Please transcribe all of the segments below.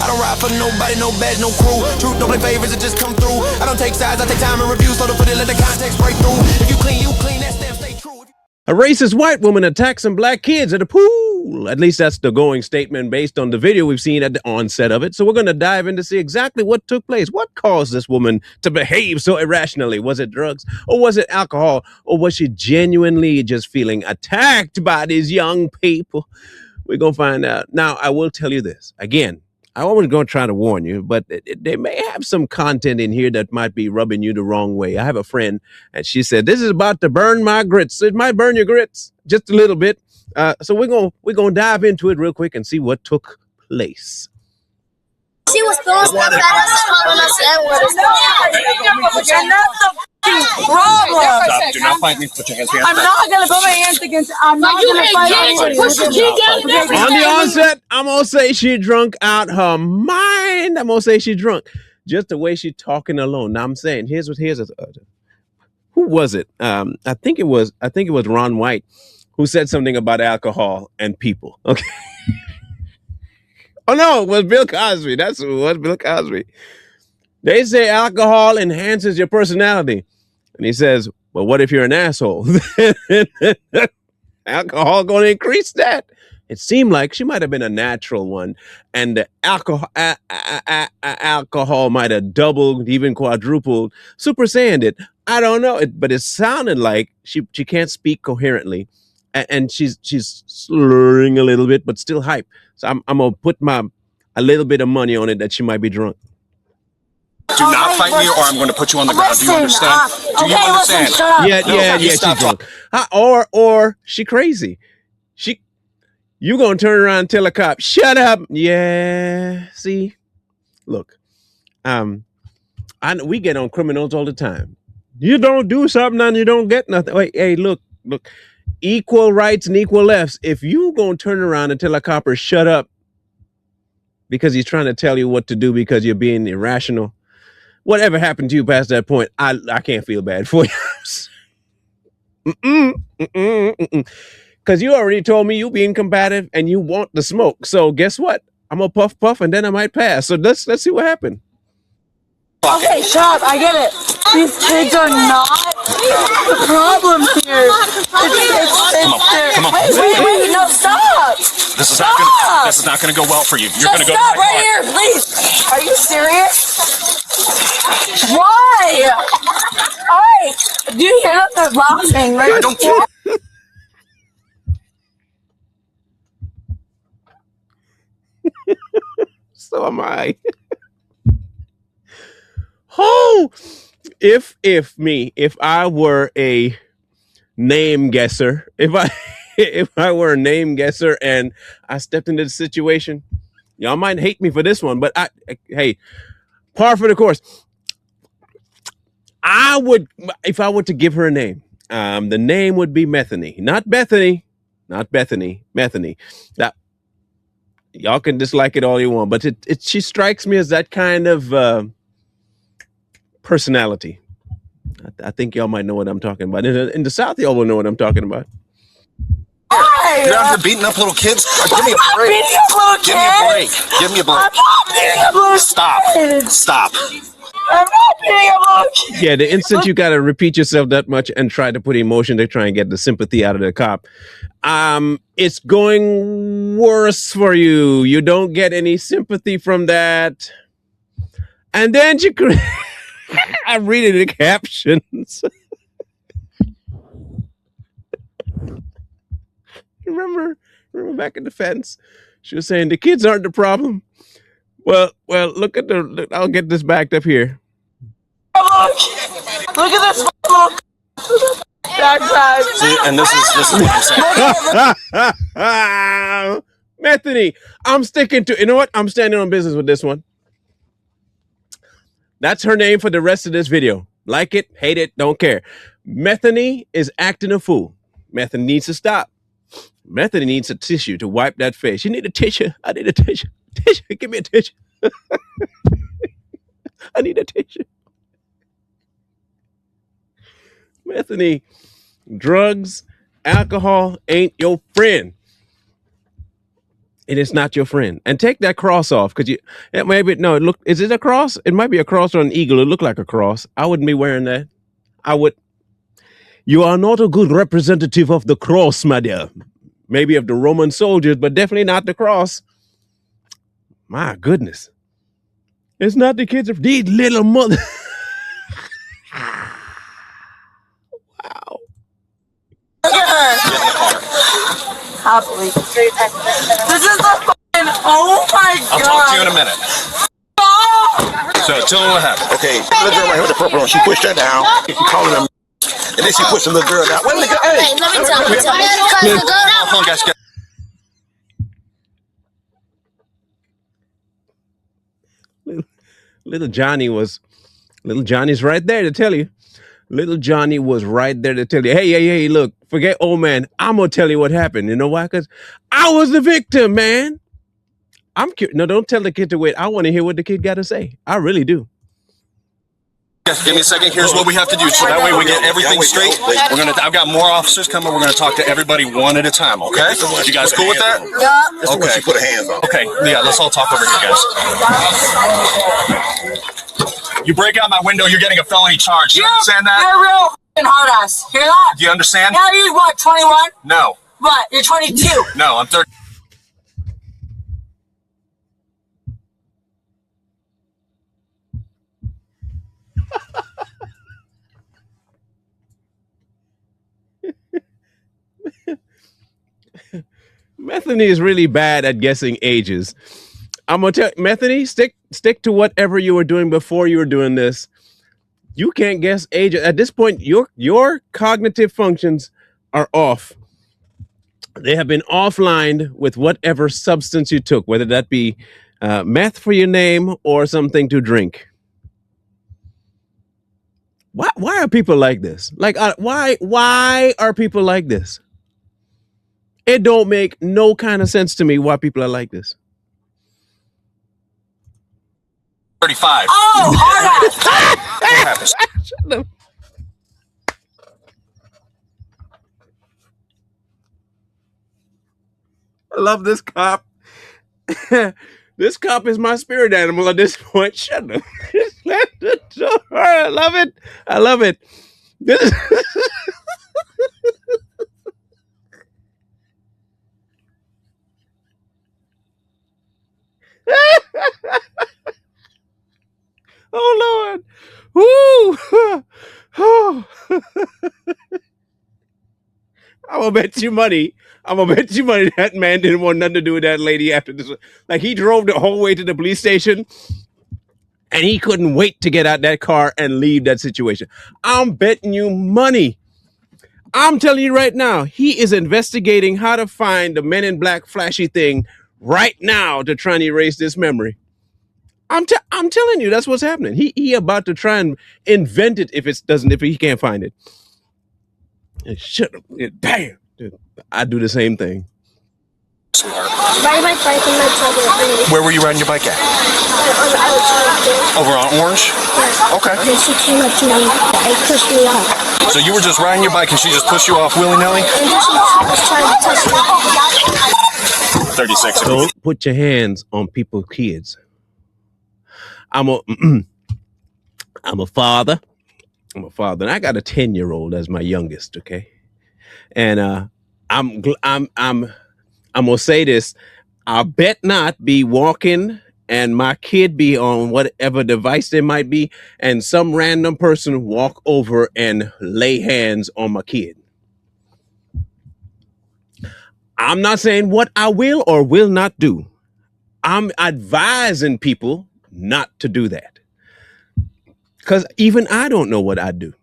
don't ride for nobody, no badge, no crew. Truth don't play favors, it just come through. I don't take sides, I take time and review. So to put it, let the context break through. If you clean, that stamp stay true. A racist white woman attacks some black kids at a pool. At least that's the going statement based on the video we've seen at the onset of it. So we're going to dive in to see exactly what took place. What caused this woman to behave so irrationally? Was it drugs or was it alcohol? Or was she genuinely just feeling attacked by these young people? We're going to find out. Now, I will tell you this. Again, I wasn't going to try to warn you, but they may have some content in here that might be rubbing you the wrong way. I have a friend, and she said, this is about to burn my grits. It might burn your grits just a little bit. So we're gonna dive into it real quick and see what took place. She was throwing stuff at us, calling us N-words. And that's the problem. Stop. Do not fight me. Put your hands behind. I'm not going to put my hands against. I'm not going to fight anybody. On the onset, I'm gonna say she drunk out her mind. I'm gonna say she drunk. Just the way she talking alone. Now I'm saying, here's who was it? I think it was Ron White who said something about alcohol and people. Okay. Oh no, it was Bill Cosby. That's who it was, Bill Cosby. They say alcohol enhances your personality. And he says, well, what if you're an asshole? Alcohol going to increase that. It seemed like she might have been a natural one. And the alcohol might have doubled, even quadrupled, Super Saiyan it. I don't know. But it sounded like she can't speak coherently. And she's slurring a little bit, but still hype. So I'm gonna put a little bit of money on it that she might be drunk. Do not fight me, or I'm going to put you on the ground. Do you understand? Do you understand? Listen, shut up. Yeah, she's drunk. Or she crazy. You gonna turn around and tell a cop, shut up? Yeah. See, look, we get on criminals all the time. You don't do something and you don't get nothing. Wait, hey, look. Equal rights and equal lefts. If you gonna turn around and tell a copper shut up because he's trying to tell you what to do because you're being irrational, whatever happened to you past that point, I can't feel bad for you. Because you already told me you being combative and you want the smoke. So guess what? I'm gonna puff and then I might pass. So let's see what happened. Okay, shut up. I get it. These kids are not the problem here. Come on. Wait, no, stop. This is not going to go well for you. You're going to go. Stop right here, please. Are you serious? Why? All right. Do you hear that they're laughing? Right? I don't care. So am I. Oh, if I were a name guesser, if I were a name guesser and I stepped into the situation, y'all might hate me for this one, but hey, par for the course. I would, if I were to give her a name, the name would be Methany, not Bethany, Methany. That y'all can dislike it all you want, but she strikes me as that kind of personality. I think y'all might know what I'm talking about. In the South, y'all will know what I'm talking about. You're out here beating up little kids. Give me a break. Give me a break. I'm not beating up little kids. Stop. I'm not beating up little kids. Yeah, the instant you gotta repeat yourself that much and try to put emotion to try and get the sympathy out of the cop, it's going worse for you. You don't get any sympathy from that. And then I'm reading the captions. Remember back in the fence, she was saying the kids aren't the problem. Well, look at I'll get this backed up here. Look at this. Backside. See, and this is what I'm saying. Methany, I'm sticking to. You know what? I'm standing on business with this one. That's her name for the rest of this video. Like it, hate it, don't care. Methany is acting a fool. Methany needs to stop. Methany needs a tissue to wipe that face. You need a tissue. I need a tissue. Tissue, give me a tissue. I need a tissue. Methany, drugs, alcohol ain't your friend. and it's not your friend. And take that cross off because it maybe no. It look, is it a cross? It might be a cross or an eagle. It look like a cross. I wouldn't be wearing that. I would. You are not a good representative of the cross, my dear. Maybe of the Roman soldiers, but definitely not the cross. My goodness. It's not the kids of these little mother. Wow. Look at her. Happily. This is the fucking. Oh my god. I'll talk to you in a minute. So tell me what happened. Okay, little girl right here with the purple on. She pushed her down. She calling them. And then she pushed the little girl down. Wait, hey, Hey, let me tell you. Because the girl. Come on, guys. Little Johnny's right there to tell you. Little Johnny was right there to tell you, hey, look, forget old man. I'm going to tell you what happened. You know why? Because I was the victim, man. I'm curious. No, don't tell the kid to wait. I want to hear what the kid got to say. I really do. Yes, give me a second. Here's what we have to do, so that way we get everything straight. I've got more officers coming. We're gonna talk to everybody one at a time. Okay? You guys cool with that? Yeah. Okay. She put her hands on. Okay. Yeah. Let's all talk over here, guys. You break out my window, you're getting a felony charge. You understand that? You're a real fucking hard ass. Hear that? Do you understand? Now you're what, 21? No. What? You're 22. No. I'm 30. Methany is really bad at guessing ages. I'm gonna tell Methany, stick to whatever you were doing before you were doing this. You can't guess age at this point. Your cognitive functions are off. They have been offline with whatever substance you took, whether that be meth for your name or something to drink. Why are people like this? Like, why are people like this? It don't make no kind of sense to me why people are like this. 35. Oh, hard ass. What happened? I love this cop. This cop is my spirit animal at this point. Shut up. I love it. I love it. This oh Lord. Woo. Oh. I'm gonna bet you money. That man didn't want nothing to do with that lady after this. Like, he drove the whole way to the police station and he couldn't wait to get out that car and leave that situation. I'm betting you money. I'm telling you right now, he is investigating how to find the Men in Black flashy thing right now to try and erase this memory. I'm telling you, that's what's happening. He about to try and invent it if he can't find it. Shut up. Damn. Dude, I do the same thing. Riding my bike in my truck. Where were you riding your bike at? Over on Orange? Yes. Okay. And she came up to me and pushed me off. So you were just riding your bike and she just pushed you off willy-nilly? And then she was trying to touch me. 36. Don't put your hands on people's kids. I'm a father. And I got a 10-year-old as my youngest, okay? And I'm gonna say this. I bet not be walking and my kid be on whatever device they might be, and some random person walk over and lay hands on my kid. I'm not saying what I will or will not do. I'm advising people not to do that. Because even I don't know what I'd do.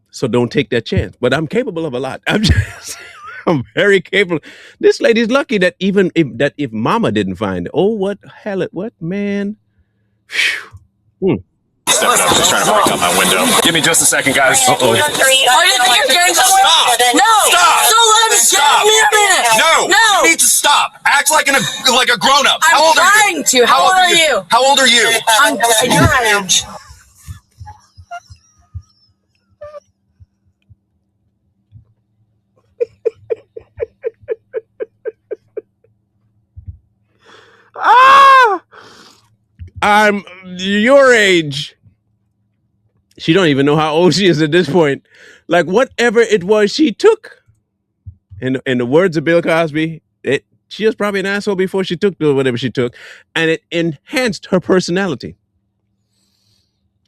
So don't take that chance. But I'm capable of a lot. I'm very capable. This lady's lucky that even if mama didn't find it. Oh, what man? Stepping up, just trying to break out my window. Give me just a second, guys. Uh-oh. Oh, you think you're getting somewhere? Stop! No! Stop! Don't let me Stop! Give me a minute! No! No! You need to stop. Act like a grown-up. I'm How old are trying you? to. How old are you? How old are you? I'm your age. Ah, I'm your age. She don't even know how old she is at this point. Like whatever it was she took. In the words of Bill Cosby, she was probably an asshole before she took whatever she took, and it enhanced her personality.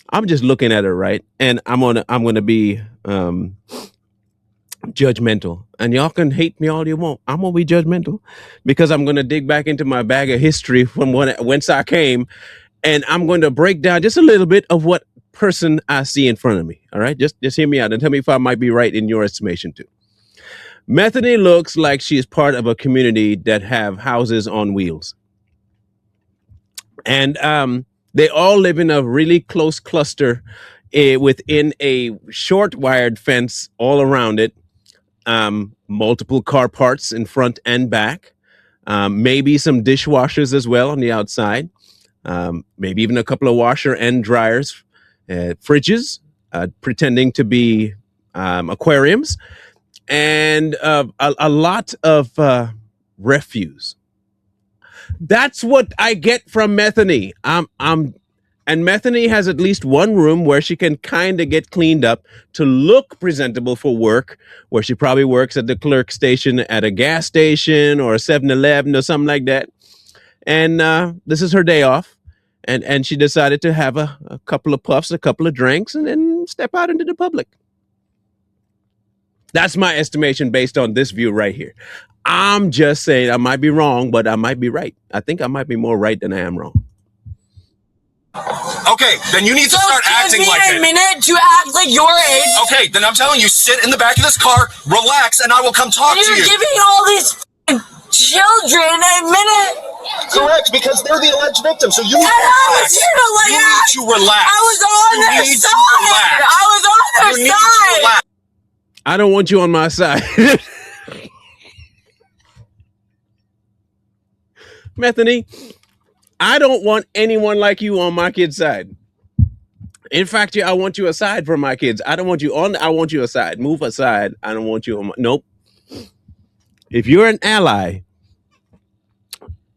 I'm just looking at her, right? And I'm gonna be judgmental. And y'all can hate me all you want. I'm gonna be judgmental because I'm gonna dig back into my bag of history from whence I came, and I'm going to break down just a little bit of what person I see in front of me. All right, just hear me out and tell me if I might be right in your estimation too. Methany looks like she is part of a community that have houses on wheels, and they all live in a really close cluster within a short wired fence all around it. Multiple car parts in front and back. Maybe some dishwashers as well on the outside. Maybe even a couple of washer and dryers, fridges, pretending to be aquariums, and a lot of refuse. That's what I get from Methany. And Methany has at least one room where she can kind of get cleaned up to look presentable for work, where she probably works at the clerk station at a gas station or a 7-Eleven or something like that. And this is her day off. And she decided to have a couple of puffs, a couple of drinks, and then step out into the public. That's my estimation based on this view right here. I'm just saying I might be wrong, but I might be right. I think I might be more right than I am wrong. Okay, then you need to start acting like it. Give me a minute to act like your age. Okay, then I'm telling you, sit in the back of this car, relax, and I will come talk to You're you. giving all these children a minute. Correct, because they're the alleged victims, so you need And I was here to You need to relax. I was on You their need to side. relax. I was on You their need to side. relax. I don't want you on my side. Methany, I don't want anyone like you on my kid's side. In fact, I want you aside from my kids. I don't want you on. I want you aside. Move aside. I don't want you on. Nope. If you're an ally,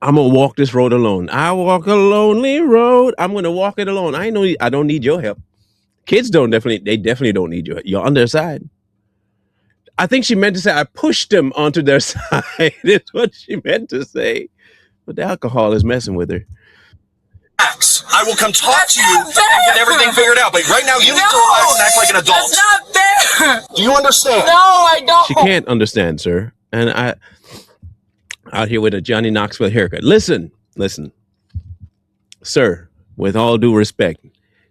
I'm gonna walk this road alone. I walk a lonely road. I'm gonna walk it alone. I don't need your help. Kids they definitely don't need your. You're on their side. I think she meant to say I pushed them onto their side. That's what she meant to say. But the alcohol is messing with her. I will come talk to you and get everything figured out. But right now, you need to relax and act like an adult. That's not fair. Do you understand? No, I don't. She can't understand, sir. And I out here with a Johnny Knoxville haircut. Listen, sir, with all due respect,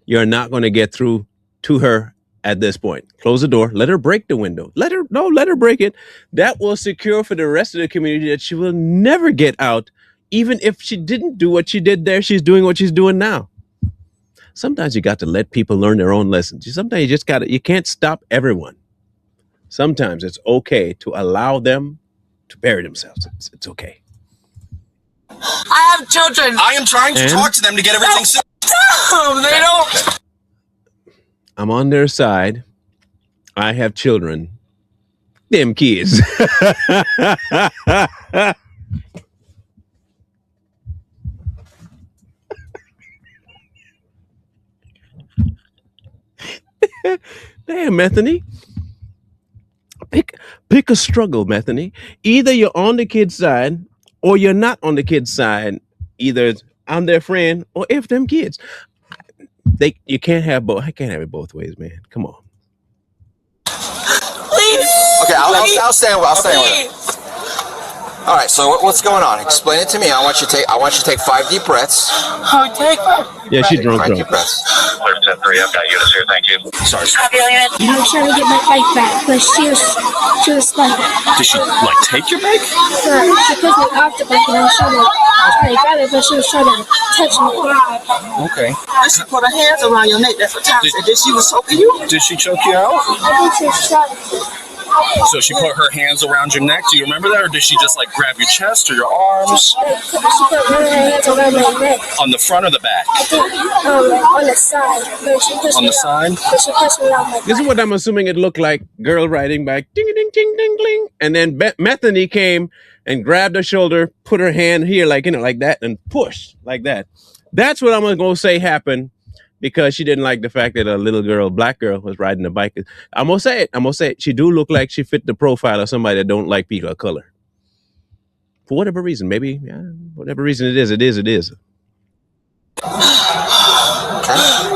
you're not going to get through to her at this point. Close the door. Let her break the window. Let her break it. That will secure for the rest of the community that she will never get out. Even if she didn't do what she did there, she's doing what she's doing now. Sometimes you got to let people learn their own lessons. Sometimes you just you can't stop everyone. Sometimes it's okay to allow them to bury themselves. It's okay. I have children. I am trying to talk to them to get everything set. They don't. I'm on their side. I have children. Them kids. Damn, Methany. Pick a struggle, Methany. Either you're on the kid's side or you're not on the kid's side. Either I'm their friend or if them kids. You can't have both. I can't have it both ways, man. Come on. Please. Okay, I'll stand with Please. it. All right, so what's going on? Explain it to me. I want you to take 5 deep breaths. Oh, take my. Yeah, she's drunk. 5 deep breaths. Clear 10-3, I've got units here, thank you. Sorry. I was trying to get my bike back, but she was like, Did she, take your bike? she pushed me off the bike and I was trying to grab it, but she was trying to touch me. Okay. She put her hands around your neck. That's what Tom said. Did she was choking you? Did she choke you out? I think she was trying. So she put her hands around your neck. Do you remember that? Or did she just grab your chest or your arms? She put her hands around my neck. On the front or the back? I think on the side. But she pushed On me the out. side? But she pushed me out my This is bike. what I'm assuming it looked like. Girl riding bike. Ding, ding, ding, ding, ding. And then Methany came and grabbed her shoulder, put her hand here, like, like that, and push like that. That's what I'm gonna say happened, because she didn't like the fact that a little girl, black girl, was riding a bike. I'm gonna say it. She do look like she fit the profile of somebody that don't like people of color. For whatever reason, maybe, whatever reason it is.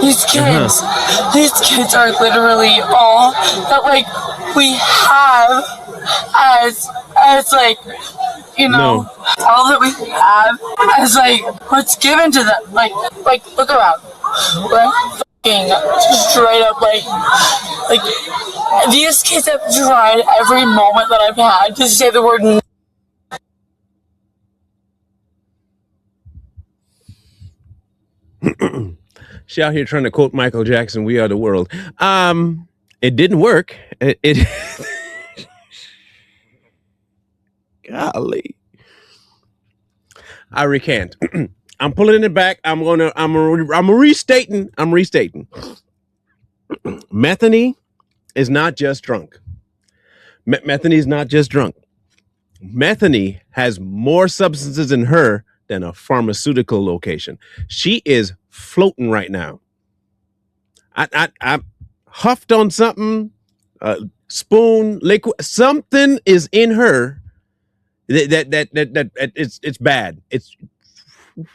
These kids are literally all that like we have as like, you know, all that we have as like what's given to them. Like look around. We're fucking straight up like these kids have tried every moment that I've had to say the word no. She out here trying to quote Michael Jackson, "We Are the World." It didn't work. It golly. I recant. I'm pulling it back. I'm restating. Methany is not just drunk. Methany is not just drunk. Methany has more substances in her than a pharmaceutical location. She is floating right now. I huffed on something, spoon, liquid, something is in her that it's bad. It's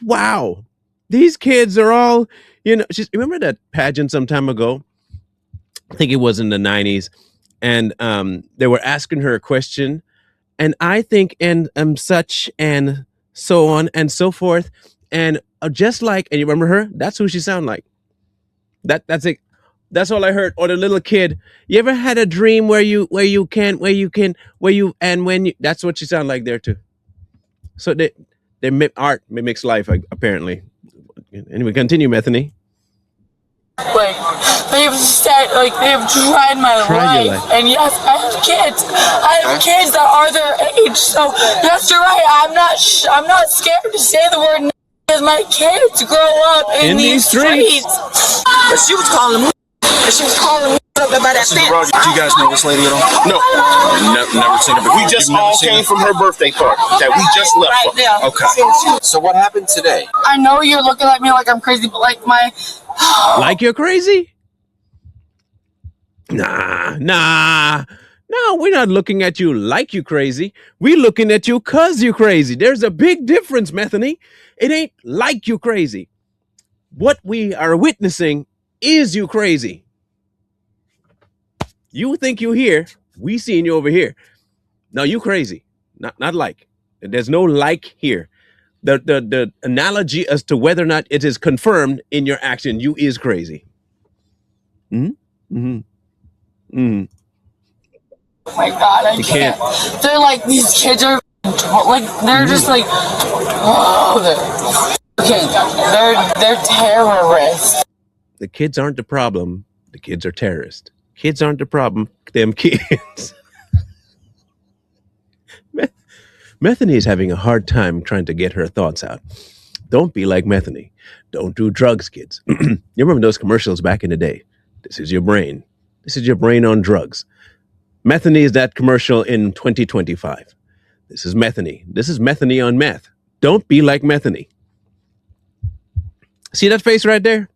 wow. These kids are all, remember that pageant some time ago? I think it was in the 90s, and they were asking her a question, and I think and such and so on and so forth, and just like, and you remember her? That's who she sounded like. That's it. That's all I heard. Or the little kid. You ever had a dream where you that's what she sounded like there too. So art mimics life, apparently. Anyway, continue, Methany. Like they've tried my life, and yes, I have kids. I have kids that are their age. So yes, you're right. I'm not scared to say the word no, because my kids grow up in these streets. But she was calling me. She was calling me about that fence. Do you guys know this lady at all? No. Never seen her before. We just all came from her birthday party that we just left. Right there. Okay. So what happened today? I know you're looking at me like I'm crazy, but like my like you're crazy? Nah. No, we're not looking at you like you crazy. We're looking at you cause you crazy. There's a big difference, Methany. It ain't like you crazy. What we are witnessing is you crazy. You think you here, we seeing you over here. No, you crazy. Not like. There's no like here. The analogy as to whether or not it is confirmed in your action, you is crazy. Oh my God, I can't. They're like, these kids are like, they're just like, they're terrorists. The kids aren't the problem. The kids are terrorists. Kids aren't the problem. Them kids. Methany is having a hard time trying to get her thoughts out. Don't be like Methany. Don't do drugs, kids. You remember those commercials back in the day? This is your brain. This is your brain on drugs. Methany is that commercial in 2025. This is Methany. This is Methany on meth. Don't be like Methany. See that face right there?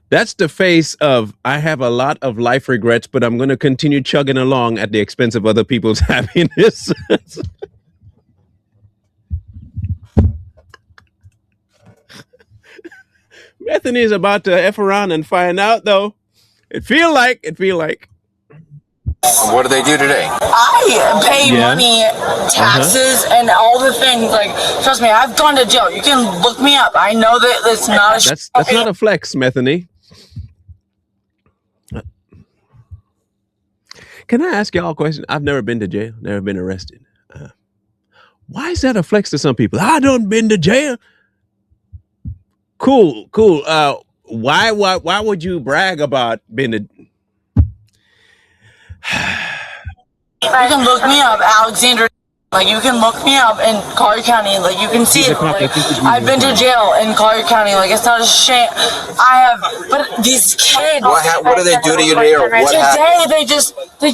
That's the face of, I have a lot of life regrets, but I'm going to continue chugging along at the expense of other people's happiness. Methany is about to F around and find out, though. It feel like. What do they do today? I pay money, taxes, and all the things. Like, trust me, I've gone to jail. You can look me up. I know that it's not a. That's not a flex, Methany. Can I ask y'all a question? I've never been to jail, never been arrested. Why is that a flex to some people? I done been to jail. Cool. Why would you brag about being to? You can look me up, Alexander. Like, you can look me up in Collier County. Like, you can see it. Like, I've been to jail in Collier County. Like, it's not a shame. But these kids. What do they do to you today, or what happened? Today, they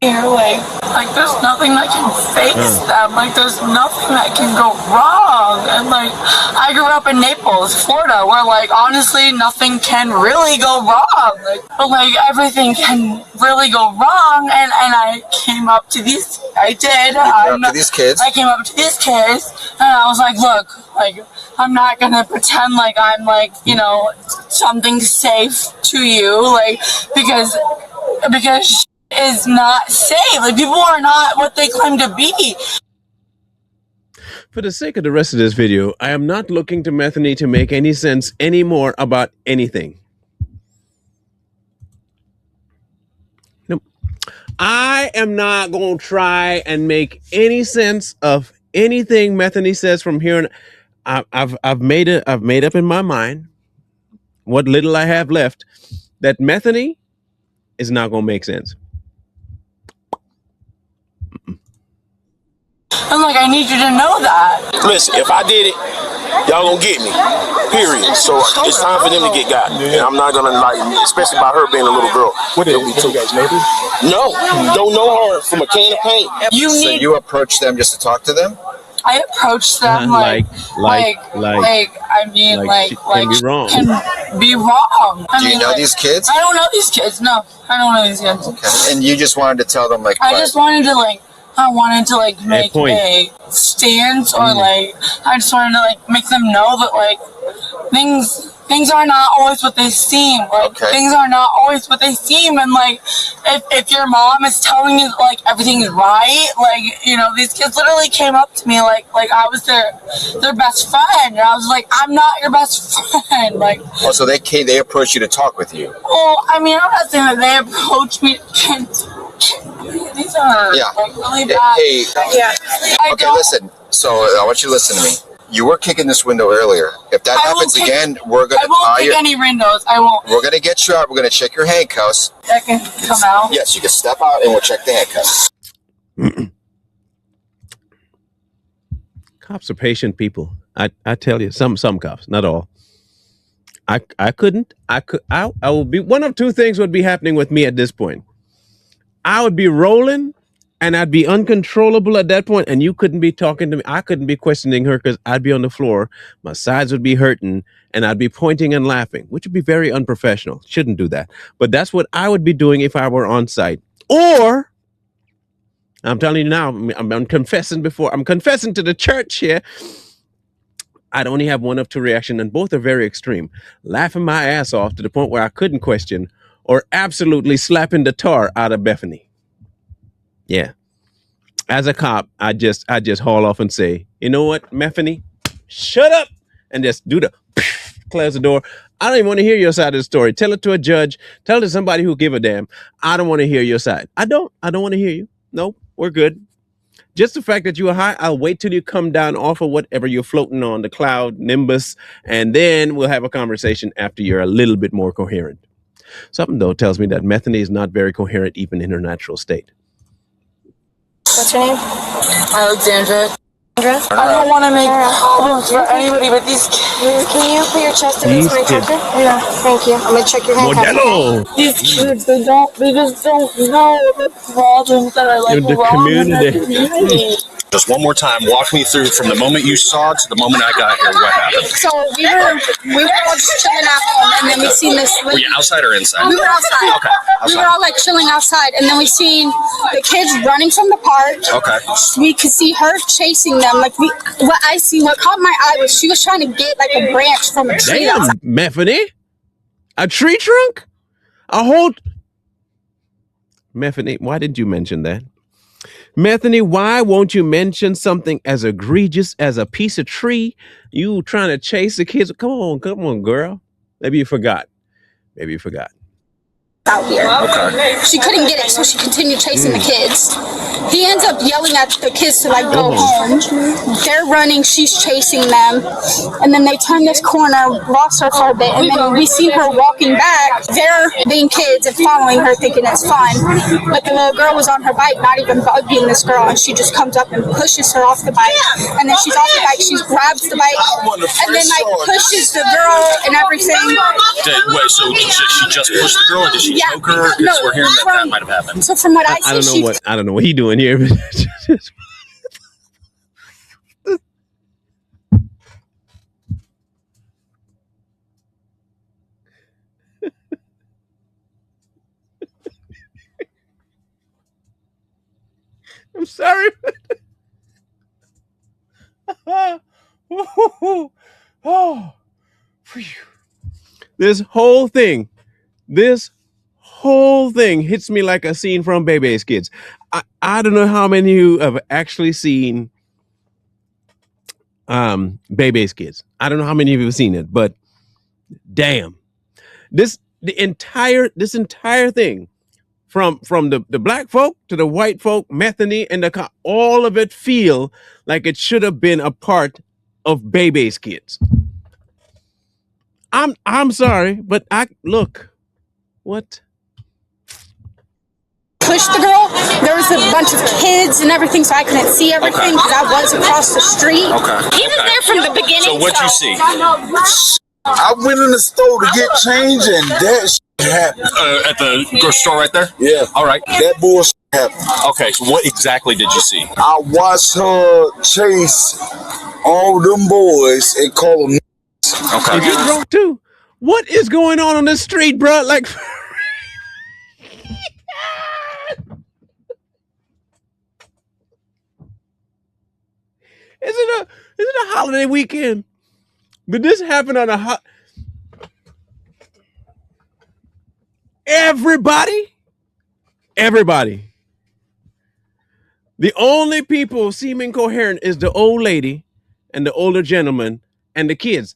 here, like there's nothing that can face them. Like there's nothing that can go wrong. And like I grew up in Naples, Florida, where like honestly nothing can really go wrong. But like everything can really go wrong. And I came up to these. I did. Up to these kids. I came up to these kids, and I was like, look, like I'm not gonna pretend like I'm like something safe to you, like because is not safe. Like people are not what they claim to be. For the sake of the rest of this video, I am not looking to Methany to make any sense anymore about anything. Nope. I am not going to try and make any sense of anything Methany says from here on. I've made up in my mind what little I have left that Methany is not going to make sense. I'm like, I need you to know that. Listen, if I did it, y'all gonna get me. Period. So it's time for them to get got. And I'm not gonna especially by her being a little girl. What are you guys, neighbors? No, don't know her from a can of paint. So you approach them just to talk to them? I approached them I mean, can be wrong. Can be wrong. Do you know these kids? I don't know these kids. No, I don't know these kids. Okay. And you just wanted to tell them I wanted to make a stance, or I just wanted to make them know that things are not always what they seem. Things are not always what they seem, and if your mom is telling you everything is right, these kids literally came up to me like I was their best friend, and I was like, I'm not your best friend. So they approached you to talk with you? Well, I mean, I'm not saying that they approached me. These are really bad. Hey, Yeah. Listen. So I want you to listen to me. You were kicking this window earlier. If that happens again, we're gonna. I won't kick any windows. I won't. We're gonna get you out. We're gonna check your handcuffs. I can come out. Yes, you can step out, and we'll check the handcuffs. Cops are patient people. I tell you, some cops, not all. I would be, one of two things would be happening with me at this point. I would be rolling and I'd be uncontrollable at that point, and you couldn't be talking to me. I couldn't be questioning her because I'd be on the floor. My sides would be hurting and I'd be pointing and laughing, which would be very unprofessional. Shouldn't do that. But that's what I would be doing if I were on site. Or, I'm telling you now, I'm confessing to the church here. I'd only have one of two reactions, and both are very extreme. Laughing my ass off to the point where I couldn't question, or absolutely slapping the tar out of Bethany. Yeah. As a cop, I just haul off and say, you know what, Bethany, shut up, and just do the close the door. I don't even want to hear your side of the story. Tell it to a judge. Tell it to somebody who give a damn. I don't want to hear your side. I don't want to hear you. No, we're good. Just the fact that you are high, I'll wait till you come down off of whatever you're floating on, the cloud, nimbus, and then we'll have a conversation after you're a little bit more coherent. Something, though, tells me that Bethany is not very coherent even in her natural state. What's your name? Alexandra. Andra? I don't want to make problems for anybody, but these kids. Can you put your chest against my checker? Yeah. Thank you. I'm gonna check your handcuffs. Modelo. These kids, they just don't know the problems that are In the community. Just one more time, walk me through from the moment you saw it to the moment I got here. What happened? So we were all just chilling at home, and then we seen this. Were you outside or inside? We were outside. Okay. We were all chilling outside, and then we seen the kids running from the park. Okay. We could see her chasing them. What caught my eye was she was trying to get a branch from a tree. Damn, Bethany. A tree trunk? A whole... Bethany, why didn't you mention that? Bethany, why won't you mention something as egregious as a piece of tree? You trying to chase the kids? Come on, girl. Maybe you forgot. Out here. Okay. She couldn't get it, so she continued chasing the kids. He ends up yelling at the kids to go home. They're running, she's chasing them, and then they turn this corner, lost her for a bit, and then we see her walking back. They're being kids and following her, thinking it's fun. But the little girl was on her bike, not even bugging this girl, and she just comes up and pushes her off the bike. And then she's off the bike, she grabs the bike, and then pushes the girl and everything. Wait, so she just pushed the girl, or did she she choke her? Because we're hearing that might have happened. So from what I see, I don't know what he doing here. I'm sorry. Oh, this whole thing hits me like a scene from Bebe's Kids. I don't know how many of you have actually seen Bebe's Kids. I don't know how many of you have seen it, but damn, this entire thing, from the black folk to the white folk, Metheny and all of it feel like it should have been a part of Bebe's Kids. I'm sorry, but what? pushed the girl. There was a bunch of kids and everything, so I couldn't see everything because I was across the street. Okay. He was there from the beginning. So what'd you see? I went in the store to get change and that shit happened. At the grocery store right there? Yeah. All right. That bullshit happened. Okay, so what exactly did you see? I watched her chase all them boys and call them Okay. Is you drunk too? What is going on this street, bro? Like, is it a holiday weekend? But this happened on a everybody. The only people seeming coherent is the old lady and the older gentleman and the kids.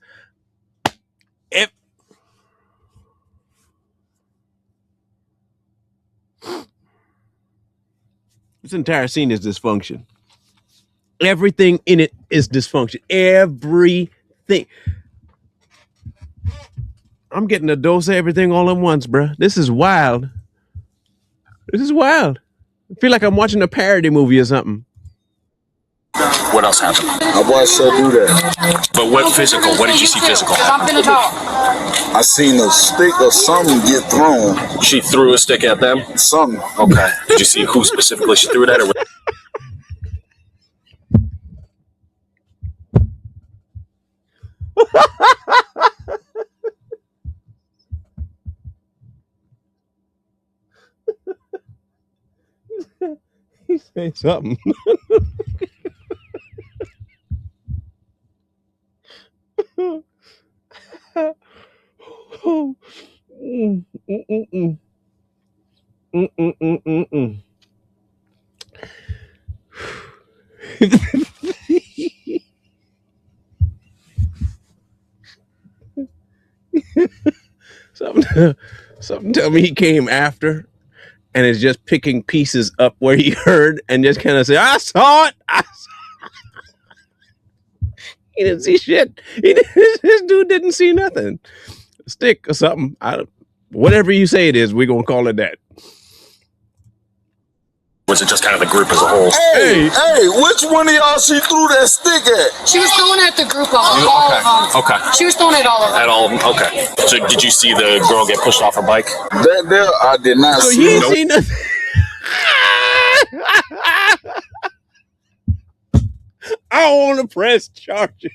This entire scene is dysfunction. Everything in it is dysfunction. Everything. I'm getting a dose of everything all at once, bruh. This is wild. I feel like I'm watching a parody movie or something. What else happened? I watched her do that. But what physical? What did you see physical happen? I seen a stick or something get thrown. She threw a stick at them? Something. Okay. Did you see who specifically she threw it at? Or He said something. Something tell me he came after and is just picking pieces up where he heard and just kind of say, I saw it. He didn't see shit. This dude didn't see nothing. A stick or something. Whatever you say it is, we're going to call it that. was it just kind of the group as a whole? Hey, which one of y'all she threw that stick at? She was throwing it at the group of them. All of them. Okay. She was throwing it all of them. At all of them? Okay. So did you see the girl get pushed off her bike? That there, I did not So see. you ain't seen nothing? I don't want to press charges.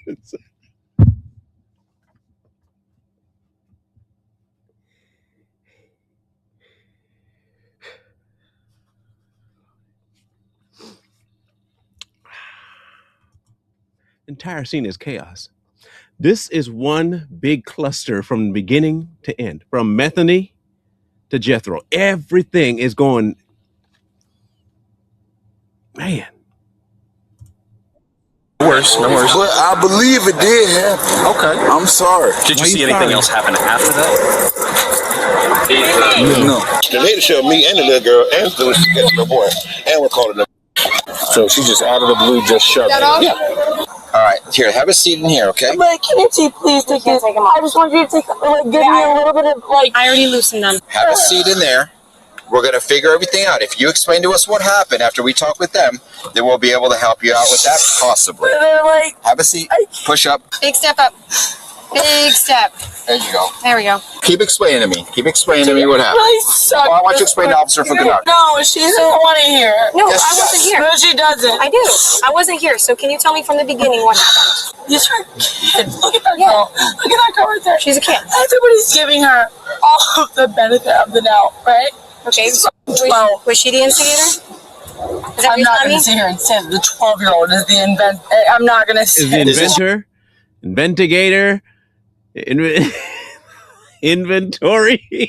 Entire scene is chaos. This is one big cluster from beginning to end, from Metheny to Jethro. Everything is going, man. No worries. But I believe it did happen. Okay. I'm sorry. Did you Why see you anything sorry? else happen after that? No. The lady showed me and the little girl and the little boy, and we're calling them. So she just out of the blue just shoved it. Yeah. All right, here, have a seat in here, okay? But can't you please take it? I just want you to take, like, give me a little bit of, like. I already loosened them. Have a seat in there. We're going to figure everything out. If you explain to us what happened after we talk with them, then we'll be able to help you out with that, possibly. They're like. Have a seat. Push up. Big step up. Big step. There you go. There we go. Keep explaining to me. Keep explaining to me what happened. Really suck. Well, I want you to explain to Officer Fukunaga. No, she doesn't want to hear. No, Yes, I she wasn't does. here. No, she doesn't. I do. I wasn't here. So can you tell me from the beginning what happened? These are kids. Look at that girl. Look at that girl right there. She's a kid. Everybody's giving her all of the benefit of the doubt, right? Okay. Well, Was she the instigator? Is that I'm not going to sit here and say that the 12-year-old is the inventor. I'm not going to say Is the inventor, investigator, inventory.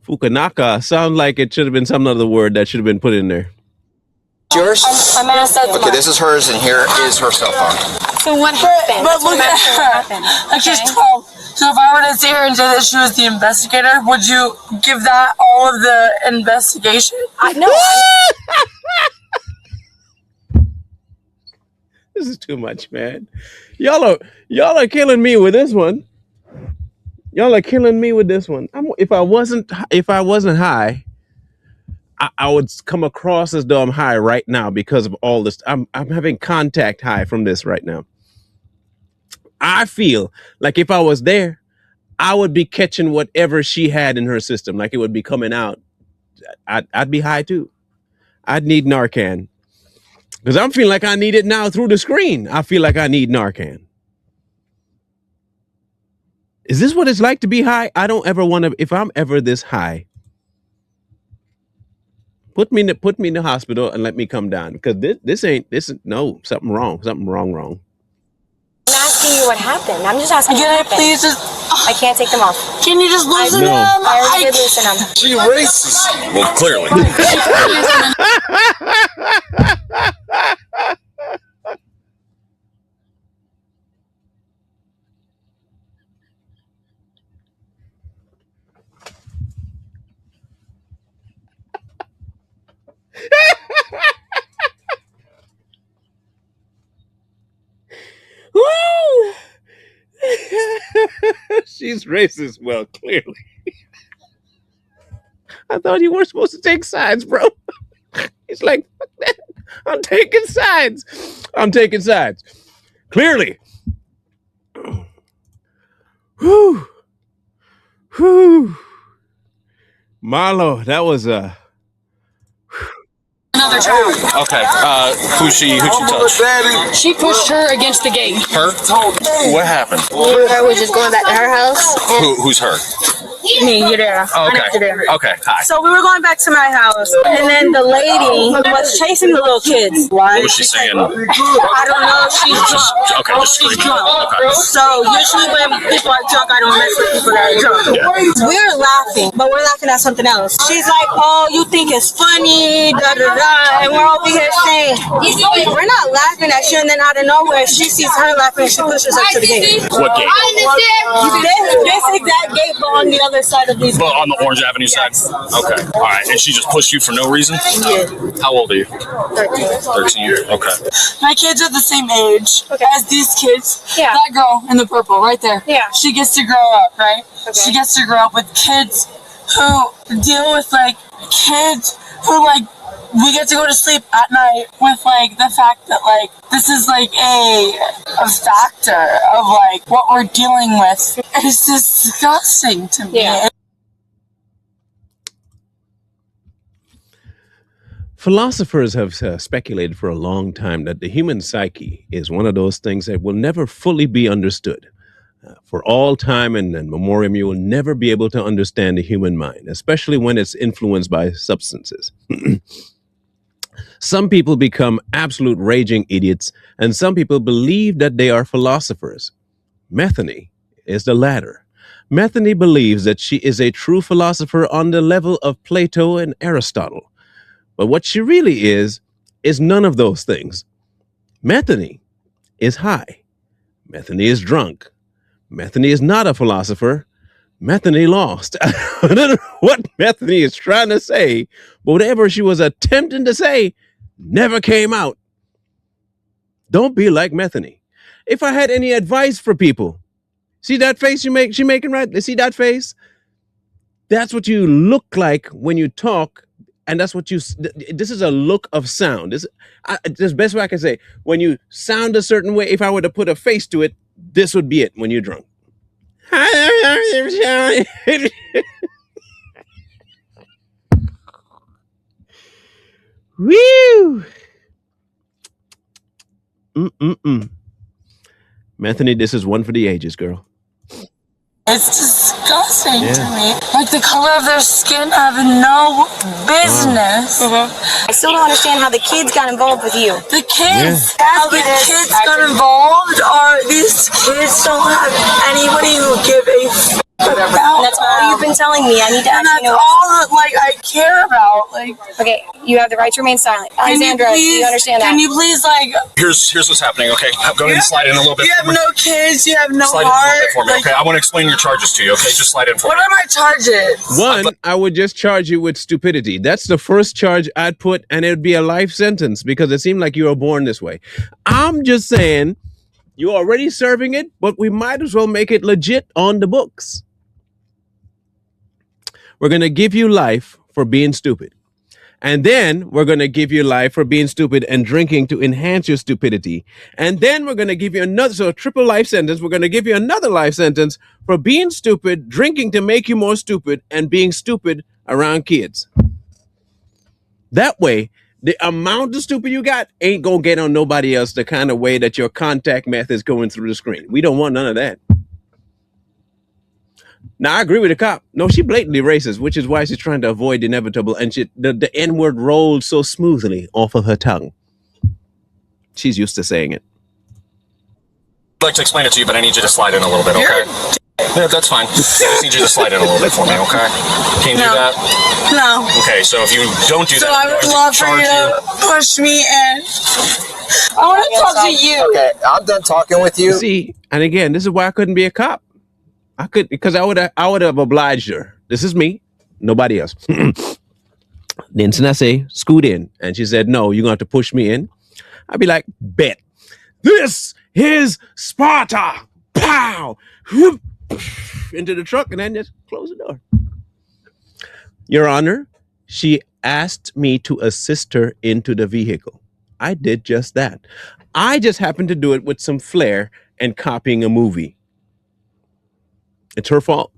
Fukunaga sounds like it should have been some other word that should have been put in there. Yours? I'm asked that. Okay, this is hers, and here is her cell phone. So what happened? But look at her. Like she's 12. So if I were to sit here and say that she was the investigator, would you give that all of the investigation? No. This is too much, man. Y'all are killing me with this one. Y'all are killing me with this one. If I wasn't high, I would come across as though I'm high right now because of all this. I'm having contact high from this right now. I feel like if I was there, I would be catching whatever she had in her system. Like it would be coming out. I'd be high too. I'd need Narcan. Because I'm feeling like I need it now through the screen. I feel like I need Narcan. Is this what it's like to be high? I don't ever want to, if I'm ever this high, put me in the hospital and let me come down. Because something wrong. I'm asking you what happened. I'm just asking Can what I happened. please just... I can't take them off. Can you just loosen No. them? I already did loosen them. She racist. Well, clearly. Woo! She's racist. Well, clearly. I thought you weren't supposed to take sides, bro. He's like, fuck that. I'm taking sides. Clearly. Whew. Marlo, that was Another child. Okay. Who'd she touch? She pushed her against the gate. Her? What happened? I was just going back to her house. Who's her? Me, you're there. Oh, okay. Okay. Hi. So we were going back to my house, and then the lady was chasing the little kids. Why? What was she saying? I don't know. She's drunk. Okay, just She's screaming. drunk. Okay. So usually when people are drunk, I don't mess with people that are drunk. Yeah. We're laughing, but we're laughing at something else. She's like, "Oh, you think it's funny, da da da," and we're over here saying, "We're not laughing at you." And then out of nowhere, she sees her laughing, and she pushes her to the gate. What gate? This exact gate, but on the other side of these. Well, on the Orange Avenue side? Okay. All right. And she just pushed you for no reason? Yeah. How old are you? 13. 13. Okay. My kids are the same age as these kids. Yeah. That girl in the purple, right there. Yeah. She gets to grow up, right? Okay. She gets to grow up with kids who deal with, like, kids who, like, we get to go to sleep at night with, like, the fact that, like, this is, like, a factor of, like, what we're dealing with. It's disgusting to me. Yeah. Philosophers have speculated for a long time that the human psyche is one of those things that will never fully be understood. For all time and memoriam, you will never be able to understand the human mind, especially when it's influenced by substances. Some people become absolute raging idiots, and some people believe that they are philosophers. Metheny is the latter. Metheny believes that she is a true philosopher on the level of Plato and Aristotle. But what she really is none of those things. Metheny is high. Metheny is drunk. Metheny is not a philosopher. Metheny lost. I don't know what Metheny is trying to say, but whatever she was attempting to say never came out. Don't be like Metheny. If I had any advice for people, see that face she making right? See that face? That's what you look like when you talk And that's what this is a look of sound. This the best way I can say. When you sound a certain way, if I were to put a face to it, this would be it when you're drunk. Woo! Anthony, this is one for the ages, girl. It's disgusting to me. Like the color of their skin have no business. I still don't understand how the kids got involved with you. The kids, how the kids got involved, or these kids don't have anybody who give a about. That's all you've been telling me. I need to And actually that's know. all that I care about. Okay, you have the right to remain silent. Alexandra, do you understand that? Can you please Here's what's happening. Okay, go ahead and slide in a little bit. You have no kids. You have no Slide in a little heart. bit for me. Okay, I want to explain your charges to you. Okay, just slide in for me. What are my charges? One, I would just charge you with stupidity. That's the first charge I'd put, and it would be a life sentence because it seemed like you were born this way. I'm just saying you're already serving it, but we might as well make it legit on the books. We're going to give you life for being stupid. And then we're going to give you life for being stupid and drinking to enhance your stupidity. And then we're going to give you another, so a triple life sentence. We're going to give you another life sentence for being stupid, drinking to make you more stupid, and being stupid around kids. That way, the amount of stupid you got ain't going to get on nobody else the kind of way that your contact meth is going through the screen. We don't want none of that. Now, I agree with the cop. No, she blatantly racist, which is why she's trying to avoid the inevitable. And the N-word rolled so smoothly off of her tongue. She's used to saying it. I'd like to explain it to you, but I need you to slide in a little bit, okay? Yeah, that's fine. I just need you to slide in a little bit for me, okay? Can you do that? No. Okay, so if you don't do that, So I would love for you to push me in. I want to talk to you. Okay, I'm done talking with you. See, and again, this is why I couldn't be a cop. I could, because I would have obliged her. This is me, nobody else. Then I say, scoot in. And she said, no, you're going to have to push me in. I'd be like, bet. This is Sparta. Pow. Whoop. Into the truck and then just close the door. Your Honor, she asked me to assist her into the vehicle. I did just that. I just happened to do it with some flair and copying a movie. It's her fault.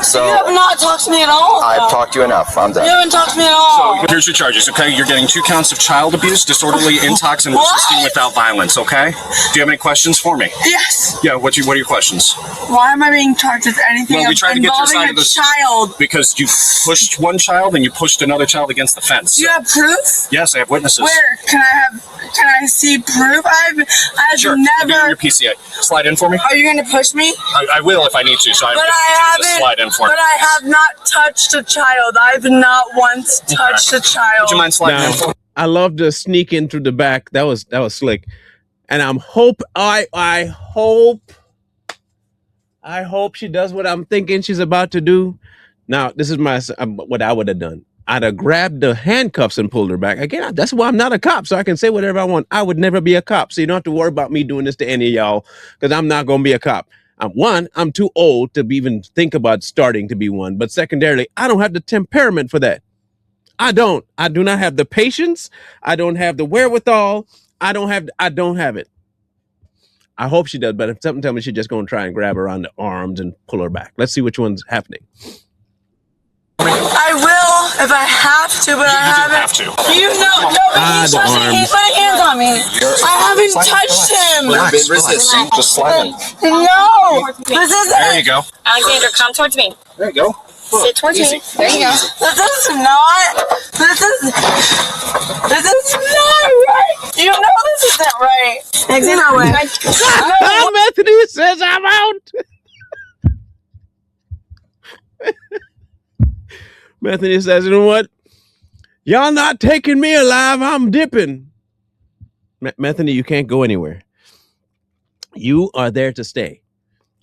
So You have not talked to me at all. I've talked to you enough. I'm done. You haven't talked to me at all. So here's your charges, okay? You're getting 2 counts of child abuse, disorderly intox, and resisting without violence, okay? Do you have any questions for me? Yes. Yeah, what are your questions? Why am I being charged with anything Well, we tried to get your involving side a of this child? because you pushed one child and you pushed another child against the fence. Do you have proof? Yes, I have witnesses. Where can I see proof? I've Sure. Give me never. your PCA. Slide in for me. Are you going to push me? I will if I need to. So But I just haven't. slide in for me. But I have not touched a child. I've not once touched a child. Would you mind sliding in for me? I love to sneak in through the back. That was slick. And I hope she does what I'm thinking she's about to do. Now, this is what I would have done. I'd have grabbed the handcuffs and pulled her back. Again, that's why I'm not a cop, so I can say whatever I want. I would never be a cop, so you don't have to worry about me doing this to any of y'all, because I'm not going to be a cop. One, I'm too old to even think about starting to be one. But secondarily, I don't have the temperament for that. I do not have the patience. I don't have the wherewithal. I don't have it. I hope she does, but if something tells me she's just going to try and grab her on the arms and pull her back. Let's see which one's happening. I will if I have to, but I haven't. Have to. You know, no, but he's touching. He's putting hands on me. I haven't touched him. I've been resisting. Just slide in. No, this is There you go. Alexandra, come towards me. There you go. Sit towards me. There you go. This is not. This is not right. You know this isn't right. Alexandra, Anthony says I'm out. Bethany says, you know what? Y'all not taking me alive. I'm dipping. Bethany, you can't go anywhere. You are there to stay.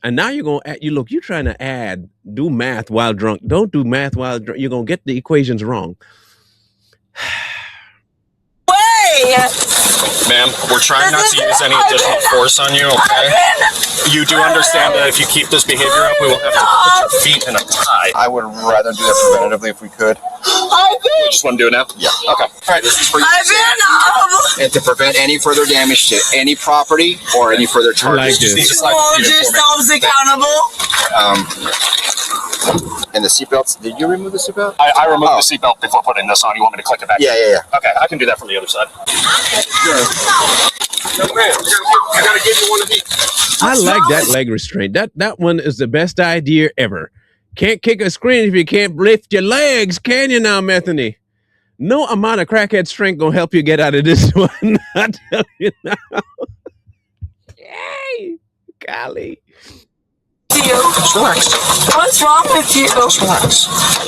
And now you're going to you're trying to do math while drunk. Don't do math while drunk. You're going to get the equations wrong. Way. Ma'am, we're trying not to use any additional force on you, okay? You do understand that if you keep this behavior up, we will have to put your feet in a tie. I would rather do that preventatively if we could. You just want to do it now? Yeah. Okay. All right, this is for you. And to prevent any further damage to any property or any further charges. Hold yourselves accountable. And the seatbelts, did you remove the seatbelt? I removed the seatbelt before putting this on. You want me to click it back? Yeah. Okay, I can do that from the other side. Young man, I gotta give you one of these. I like that leg restraint. That one is the best idea ever. Can't kick a screen if you can't lift your legs, can you now, Methany? No amount of crackhead strength gonna help you get out of this one. I tell you now. Yay! Golly. Just relax. What's wrong with you? Just relax.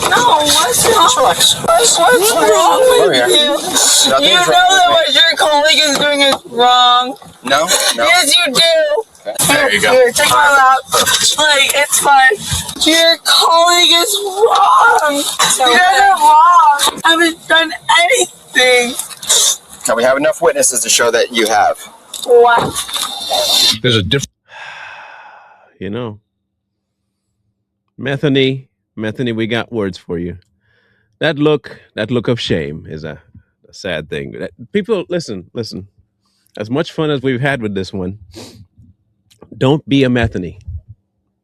No, what's wrong? Just relax. What's wrong with you? You know that what your colleague is doing is wrong. No. Yes, you do. Okay. There you go. Here, take my lap. Like, it's fine. Your colleague is wrong. You're wrong. I haven't done anything. Now we have enough witnesses to show that you have. What? There's a different. You know, Methany, we got words for you. That look of shame is a sad thing. People, listen. As much fun as we've had with this one, don't be a Methany.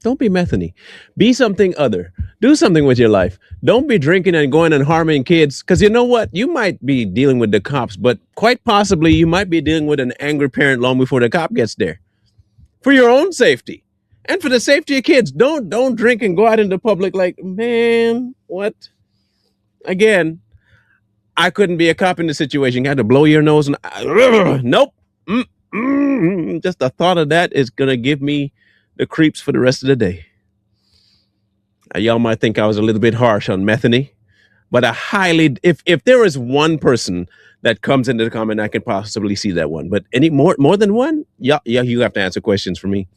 Don't be Methany. Be something other. Do something with your life. Don't be drinking and going and harming kids. Because you know what? You might be dealing with the cops, but quite possibly you might be dealing with an angry parent long before the cop gets there. For your own safety. And for the safety of kids, don't drink and go out into public like, man, what? Again, I couldn't be a cop in this situation. You had to blow your nose and nope. Just the thought of that is gonna give me the creeps for the rest of the day. Y'all might think I was a little bit harsh on Methany, but if there is one person that comes into the comment, I can possibly see that one. But any more than one, yeah, you have to answer questions for me.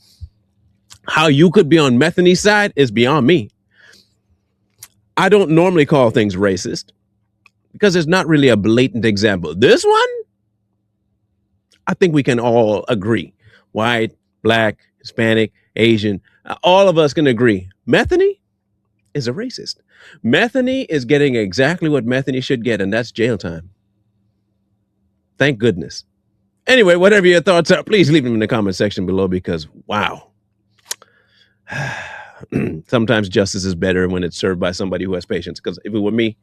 How you could be on Methany's side is beyond me. I don't normally call things racist because it's not really a blatant example. This one, I think we can all agree. White, black, Hispanic, Asian, all of us can agree. Methany is a racist. Methany is getting exactly what Methany should get, and that's jail time. Thank goodness. Anyway, whatever your thoughts are, please leave them in the comment section below because, wow. Sometimes justice is better when it's served by somebody who has patience. Because if it were me,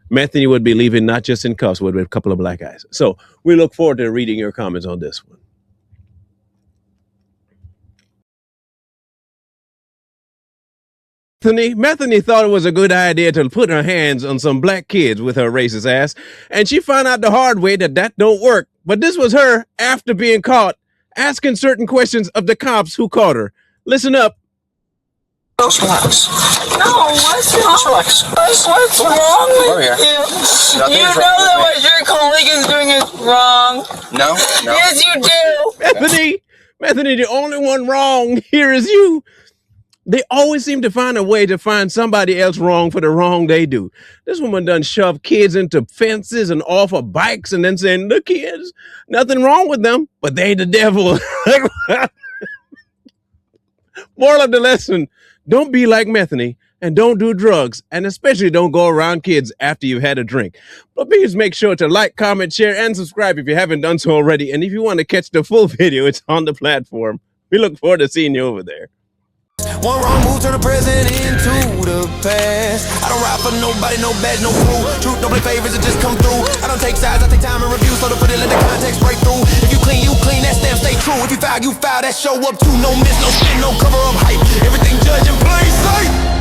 Methany would be leaving not just in cuffs, but with a couple of black eyes. So we look forward to reading your comments on this one. Methany thought it was a good idea to put her hands on some black kids with her racist ass, and she found out the hard way that don't work. But this was her after being caught asking certain questions of the cops who caught her. Listen up. Just relax. No, what's wrong? Just relax. What's wrong with you? You know that what your colleague is doing is wrong. No. Yes, you do. Methany, the only one wrong here is you. They always seem to find a way to find somebody else wrong for the wrong they do. This woman done shoved kids into fences and off of bikes and then saying, the kids, nothing wrong with them, but they the devil. Moral of the lesson, don't be like Methany and don't do drugs, and especially don't go around kids after you've had a drink. But please make sure to like, comment, share, and subscribe if you haven't done so already. And if you want to catch the full video, it's on the platform. We look forward to seeing you over there. One wrong move turn the present into the past. I don't ride for nobody, no badge, no crew. Truth don't play favorites, it just come through. I don't take sides, I take time and review. So to put it, let the context break through. If you clean, that stamp stay true. If you foul, that show up too. No miss, no spin, no cover up hype. Everything judge in plain sight.